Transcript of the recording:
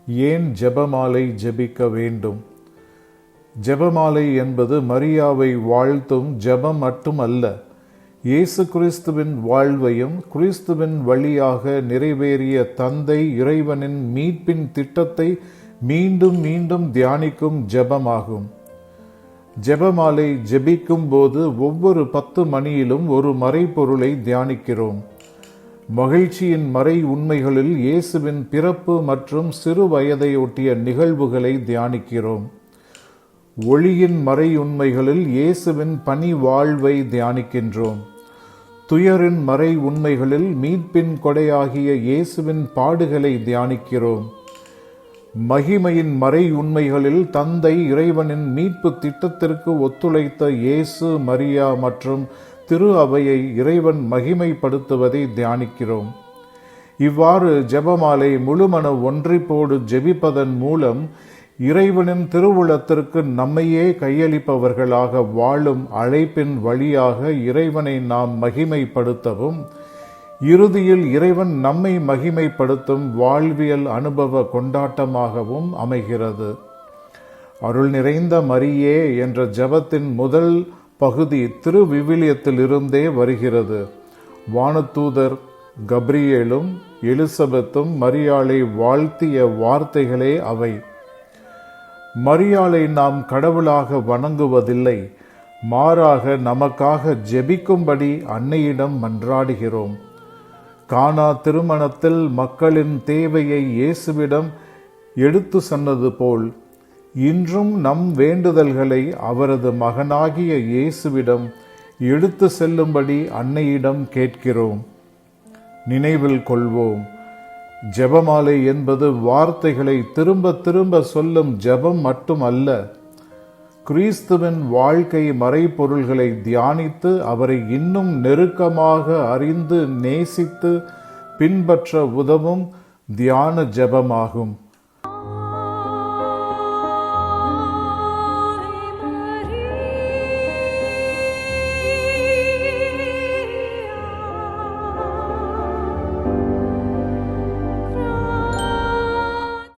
ஏன் ஜெபமாலை ஜெபிக்க வேண்டும்? ஜெபமாலை என்பது மரியாவை வாழ்த்தும் ஜெபம் மட்டுமல்ல, இயேசு கிறிஸ்துவின் வாழ்வையும் கிறிஸ்துவின் வழியாக நிறைவேறிய தந்தை இறைவனின் மீட்பின் திட்டத்தை மீண்டும் மீண்டும் தியானிக்கும் ஜெபமாகும். ஜெபமாலை ஜெபிக்கும் போது ஒவ்வொரு 10 மணியிலும் ஒரு மறைபொருளை தியானிக்கிறோம். மகிழ்ச்சியின் மறை உண்மைகளில் இயேசுவின் பிறப்பு மற்றும் சிறு வயதையொட்டிய நிகழ்வுகளை தியானிக்கிறோம். ஒளியின் மறை உண்மைகளில் இயேசுவின் பணி வாழ்வை தியானிக்கின்றோம். துயரின் மறை உண்மைகளில் மீட்பின் கொடையாகிய இயேசுவின் பாடுகளை தியானிக்கிறோம். மகிமையின் மறை உண்மைகளில் தந்தை இறைவனின் மீட்பு திட்டத்திற்கு ஒத்துழைத்த இயேசு, மரியா மற்றும் திரு அவையை இறைவன் மகிமைப்படுத்துவதை தியானிக்கிறோம். இவ்வாறு ஜெபமாலை முழுமன ஒன்றிப்போடு ஜெபிப்பதன் மூலம் இறைவனின் திருவுளத்திற்கு நம்மையே கையளிப்பவர்களாக வாழும் அழைப்பின் வழியாக இறைவனை நாம் மகிமைப்படுத்தவும், இறுதியில் இறைவன் நம்மை மகிமைப்படுத்தும் வாழ்வியல் அனுபவ கொண்டாட்டமாகவும் அமைகிறது. அருள் நிறைந்த மரியே என்ற ஜெபத்தின் முதல் பகுதி திருவிவிலியத்திலிருந்தே வருகிறது. வானதூதர் கப்ரியேலும் எலிசபெத்தும் மரியாளை வாழ்த்திய வார்த்தைகளே அவை. மரியாளை நாம் கடவுளாக வணங்குவதில்லை, மாறாக நமக்காக ஜெபிக்கும்படி அன்னையிடம் மன்றாடுகிறோம். கானா திருமணத்தில் மக்களின் தேவையை இயேசுவிடம் எடுத்து சொன்னது போல் இன்றும் நம் வேண்டுதல்களை அவரது மகனாகிய இயேசுவிடம் எடுத்து செல்லும்படி அன்னையிடம் கேட்கிறோம். நினைவில் கொள்வோம், ஜெபமாலை என்பது வார்த்தைகளை திரும்ப திரும்ப சொல்லும் ஜெபம் மட்டுமல்ல, கிறிஸ்துவின் வாழ்க்கை மறைபொருள்களை தியானித்து அவரை இன்னும் நெருக்கமாக அறிந்து நேசித்து பின்பற்ற உதவும் தியான ஜெபமாகும்.